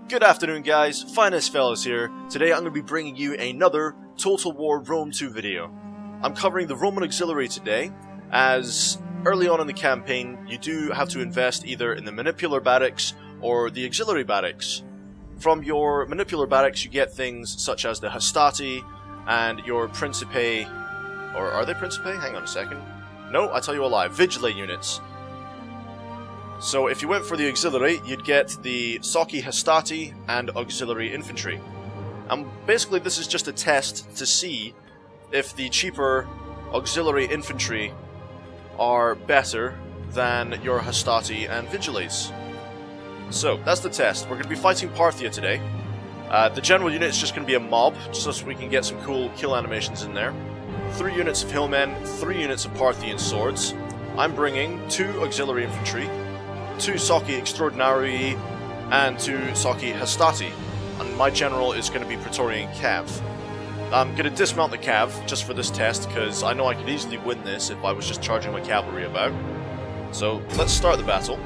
Good afternoon guys, Finest Fellows here. Today I'm going to be bringing you another Total War Rome 2 video. I'm covering the Roman Auxiliary today, as early on in the campaign you do have to invest either in the Manipular Barracks or the Auxiliary Barracks. From your Manipular Barracks you get things such as the Hastati and your Principe, or are they Principe? Hang on a second. No, I tell you a lie, Vigile units. So if you went for the Auxiliary, you'd get the Socci Hastati and Auxiliary Infantry. And basically this is just a test to see if the cheaper Auxiliary Infantry are better than your Hastati and Vigiles. So, that's the test. We're going to be fighting Parthia today. The general unit is just going to be a mob, just so we can get some cool kill animations in there. 3 units of Hillmen, 3 units of Parthian swords. I'm bringing 2 Auxiliary Infantry, 2 Socci Extraordinari, and 2 Socci Hastati. And my general is going to be Praetorian Cav. I'm going to dismount the Cav just for this test, because I know I could easily win this if I was just charging my cavalry about. So, let's start the battle.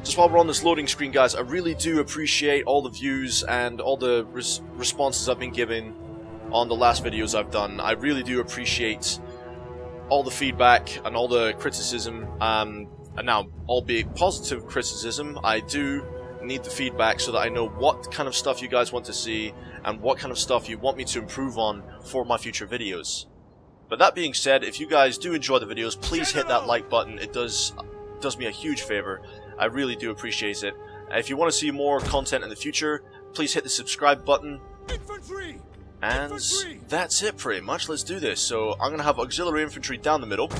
Just while we're on this loading screen, guys, I really do appreciate all the views and all the responses I've been given on the last videos I've done. I really do appreciate all the feedback and all the criticism, and now, albeit positive criticism, I do need the feedback so that I know what kind of stuff you guys want to see and what kind of stuff you want me to improve on for my future videos. But that being said, if you guys do enjoy the videos, please hit that like button. It does me a huge favor. I really do appreciate it. If you want to see more content in the future, please hit the subscribe button. Infantry! And that's it pretty much. Let's do this. So I'm going to have Auxiliary Infantry down the middle.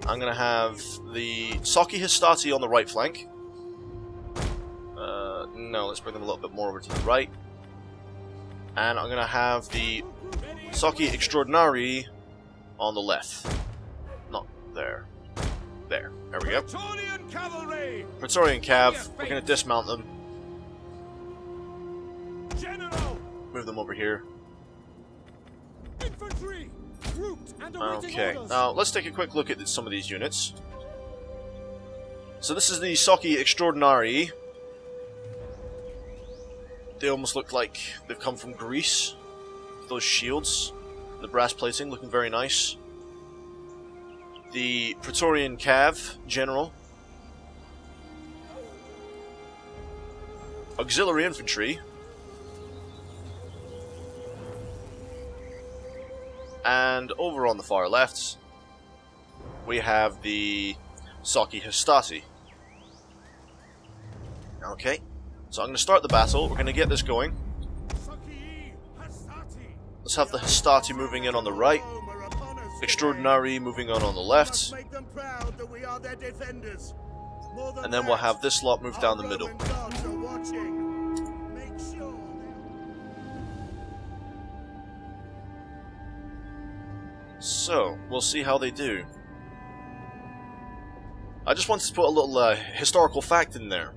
I'm going to have the Socci Hastati on the right flank. No, let's bring them a little bit more over to the right. And I'm going to have the Socci Extraordinari on the left. Not there. There we go. Praetorian Cav. We're going to dismount them. Move them over here. Okay, now let's take a quick look at some of these units. So this is the Socci Extraordinari. They almost look like they've come from Greece. Those shields, the brass plating, looking very nice. The Praetorian Cav General. Auxiliary Infantry. And over on the far left, we have the Socci Hastati. Okay, so I'm going to start the battle. We're going to get this going. Let's have the Hastati moving in on the right. Extraordinary moving on the left. And then we'll have this lot move down the middle. So, we'll see how they do. I just wanted to put a little historical fact in there.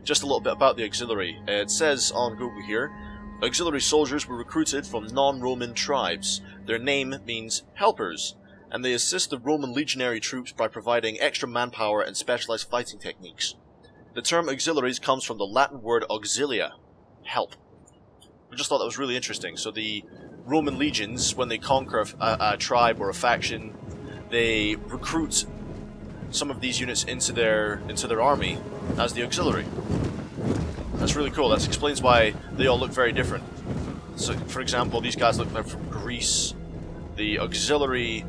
Just a little bit about the Auxiliary. It says on Google here, Auxiliary soldiers were recruited from non-Roman tribes. Their name means helpers, and they assist the Roman legionary troops by providing extra manpower and specialized fighting techniques. The term auxiliaries comes from the Latin word auxilia, help. I just thought that was really interesting. So the Roman legions, when they conquer a tribe or a faction, they recruit some of these units into their army as the auxiliary. That's really cool. That explains why they all look very different. So, for example, these guys look like from Greece. The auxiliary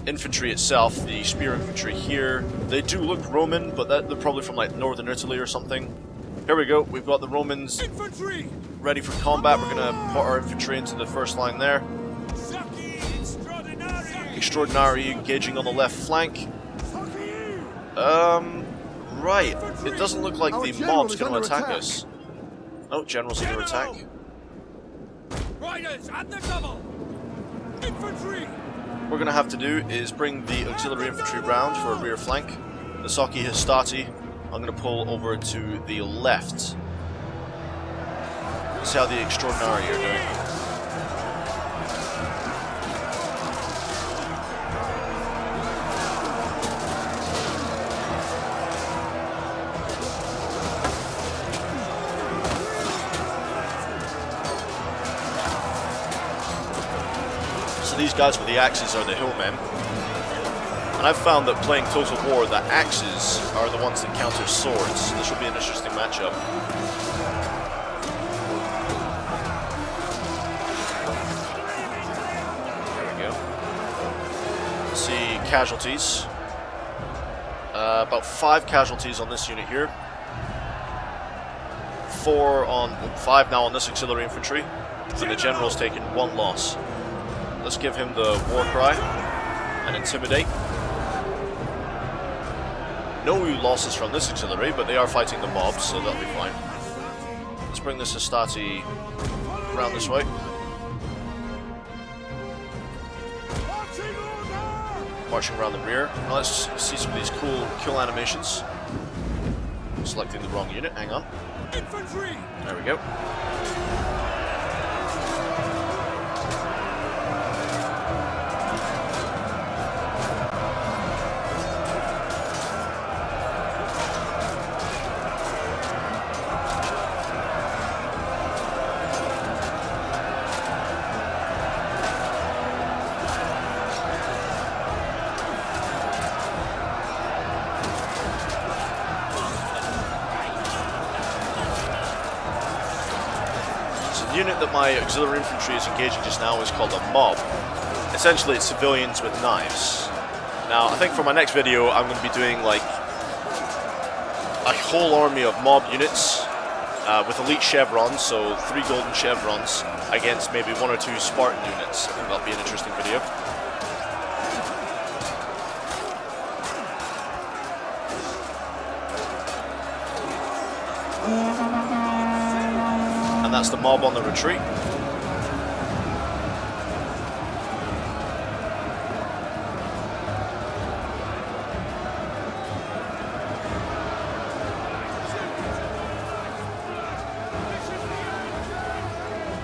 infantry itself, the spear infantry here, they do look Roman, but they're probably from like northern Italy or something. Here we go. We've got the Romans ready for combat. We're going to put our infantry into the first line there. Extraordinary engaging on the left flank. Right. It doesn't look like the mob's going to attack us. Oh, general's under attack. Riders at the double. Infantry. What we're going to have to do is bring the auxiliary infantry round for a rear flank. The Socci Hastati, I'm going to pull over to the left. See how the Extraordinary are doing. So these guys with the axes are the hillmen. And I've found that playing Total War, the axes are the ones that counter swords. This will be an interesting matchup. There we go. Let's see casualties. About 5 casualties on this unit here. 5 now on this auxiliary infantry. And the general's taken 1 loss. Let's give him the war cry and intimidate. No losses from this auxiliary, but they are fighting the mobs, so that'll be fine. Let's bring this Hastati around this way. Marching around the rear. Now let's see some of these cool kill animations. Selecting the wrong unit, hang on. Infantry! There we go. The unit that my auxiliary infantry is engaging just now is called a mob. Essentially it's civilians with knives. Now I think for my next video I'm going to be doing like a whole army of mob units with elite chevrons, so 3 golden chevrons against maybe 1 or 2 Spartan units. I think that'll be an interesting video. And that's the mob on the retreat.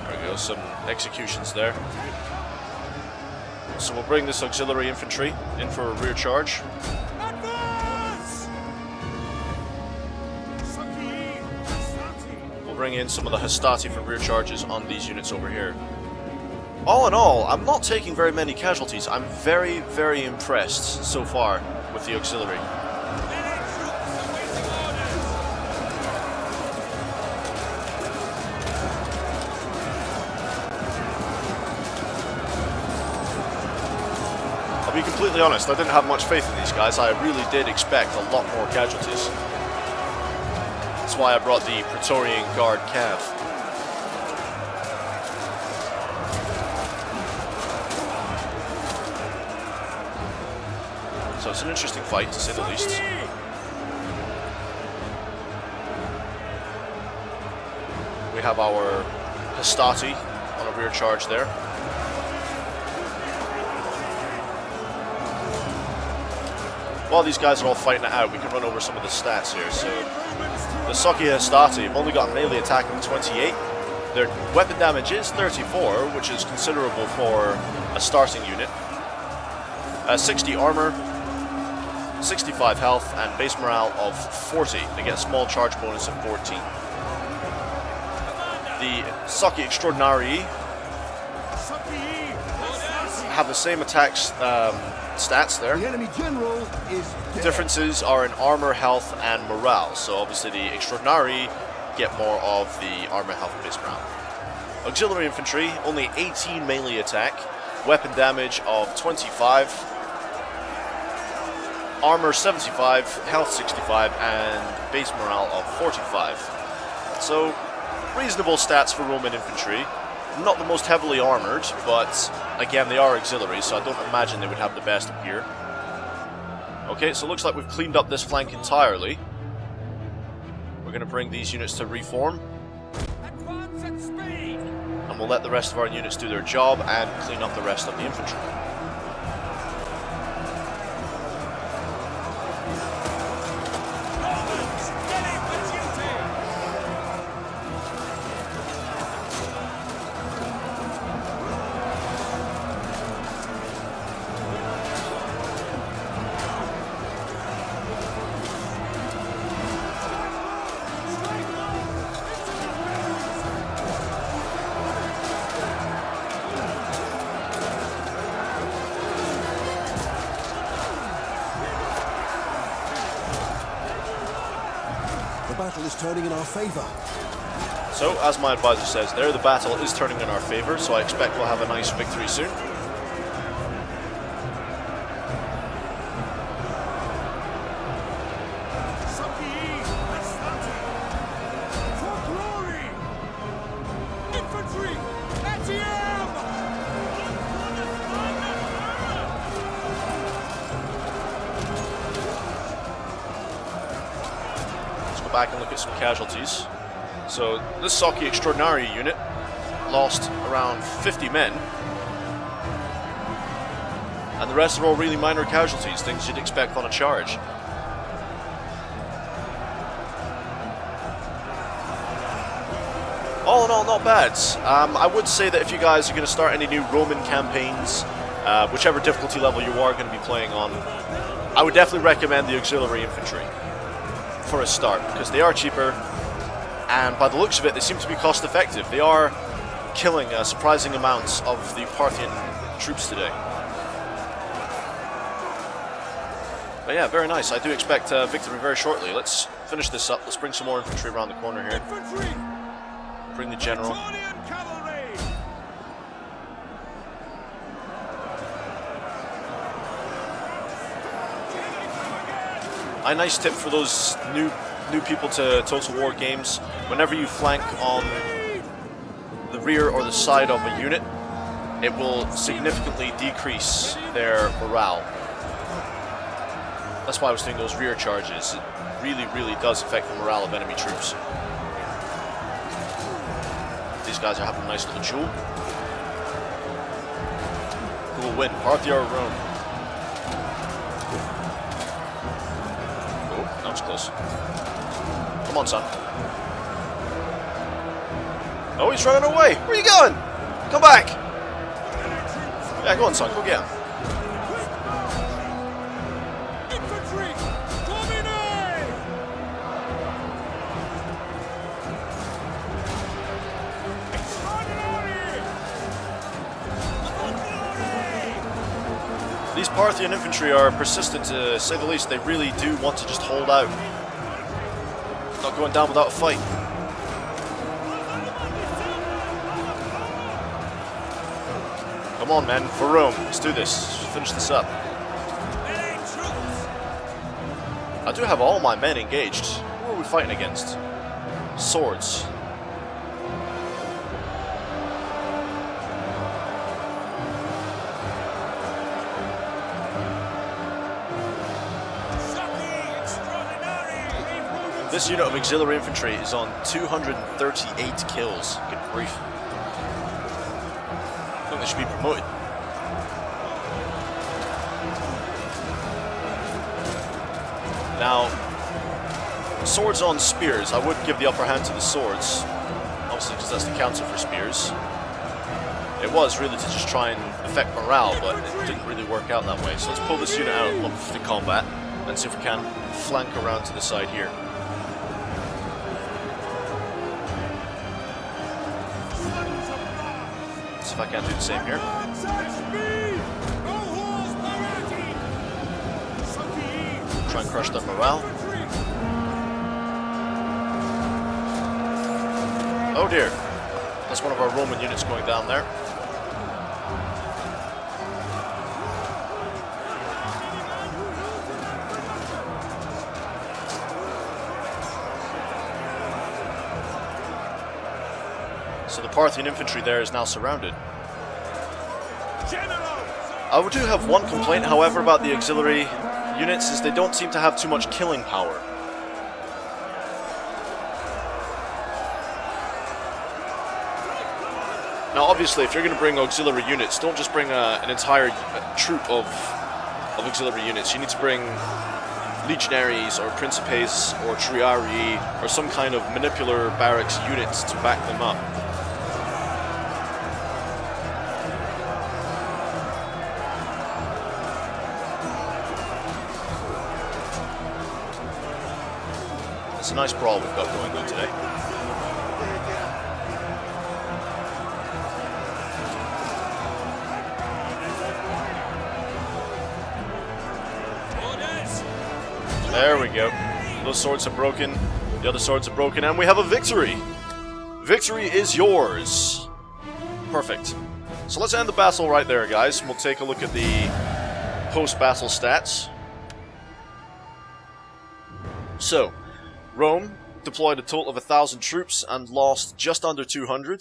There we go, some executions there. So we'll bring this auxiliary infantry in for a rear charge. Bring in some of the Hastati for rear charges on these units over here. All in all, I'm not taking very many casualties. I'm very, very impressed so far with the auxiliary. I'll be completely honest, I didn't have much faith in these guys. I really did expect a lot more casualties. That's why I brought the Praetorian Guard Cav. So it's an interesting fight, to say the least. We have our Hastati on a rear charge there. While these guys are all fighting it out, we can run over some of the stats here. So the Saki Hastati have only got a melee attack of 28. Their weapon damage is 34, which is considerable for a starting unit. 60 armor, 65 health, and base morale of 40. They get a small charge bonus of 14. The Saki Extraordinary have the same attacks stats there. The enemy general is dead. Differences are in armor, health, and morale. So obviously the Extraordinary get more of the armor, health, and base morale. Auxiliary infantry, only 18 melee attack, weapon damage of 25, armor 75, health 65, and base morale of 45. So reasonable stats for Roman infantry. Not the most heavily armored, but again, they are auxiliary, so I don't imagine they would have the best of gear. Okay, so it looks like we've cleaned up this flank entirely. We're going to bring these units to reform. Advance at speed. And we'll let the rest of our units do their job and clean up the rest of the infantry. battle is turning in our favor. So, as my advisor says there, the battle is turning in our favor, so I expect we'll have a nice victory soon. For glory! Infantry! Let's go back and look at some casualties. So, this Auxilliary unit lost around 50 men. And the rest are all really minor casualties, things you'd expect on a charge. All in all, not bad. I would say that if you guys are going to start any new Roman campaigns, whichever difficulty level you are going to be playing on, I would definitely recommend the Auxiliary infantry for a start, because they are cheaper. And by the looks of it, they seem to be cost effective. They are killing surprising amounts of the Parthian troops today. But yeah, very nice. I do expect victory very shortly. Let's finish this up. Let's bring some more infantry around the corner here. Bring the general. A nice tip for those new people to Total War games: whenever you flank on the rear or the side of a unit, it will significantly decrease their morale. That's why I was doing those rear charges. It really, really does affect the morale of enemy troops. These guys are having a nice little duel. Who will win, Parthia or Rome? Oh, that was close. Come on, son. Oh, he's running away. Where are you going? Come back. Yeah, go on, son. Go get him. These Parthian infantry are persistent, to say the least. They really do want to just hold out. Not going down without a fight. Come on, men, for Rome. Let's do this. Let's finish this up. I do have all my men engaged. Who are we fighting against? Swords. This unit of auxiliary infantry is on 238 kills. Good grief. I think they should be promoted. Now, swords on spears. I would give the upper hand to the swords, obviously because that's the counter for spears. It was really to just try and affect morale, but it didn't really work out that way. So let's pull this unit out of the combat and see if we can flank around to the side here. If I can't do the same here. Try and crush their morale. Oh dear. That's one of our Roman units going down there. So the Parthian infantry there is now surrounded. I do have one complaint, however, about the auxiliary units, is they don't seem to have too much killing power. Now obviously, if you're going to bring auxiliary units, don't just bring an entire troop of auxiliary units. You need to bring legionaries or principes or triarii or some kind of manipular barracks units to back them up. It's a nice brawl we've got going on today. There we go. Those swords are broken. The other swords are broken, and we have a victory! Victory is yours! Perfect. So let's end the battle right there, guys. We'll take a look at the post-battle stats. So, Rome deployed a total of 1,000 troops and lost just under 200.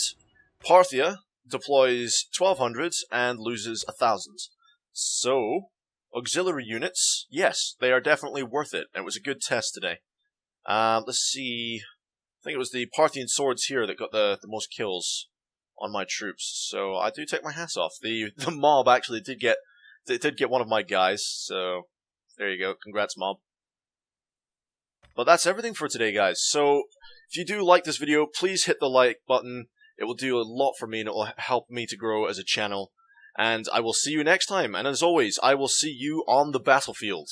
Parthia deploys 1,200 and loses 1,000. So, auxiliary units, yes, they are definitely worth it. It was a good test today. Let's see. I think it was the Parthian swords here that got the most kills on my troops. So I do take my hats off. The mob actually did get one of my guys. So there you go. Congrats, mob. But that's everything for today, guys. So if you do like this video, please hit the like button. It will do a lot for me, and it will help me to grow as a channel. And I will see you next time. And as always, I will see you on the battlefield.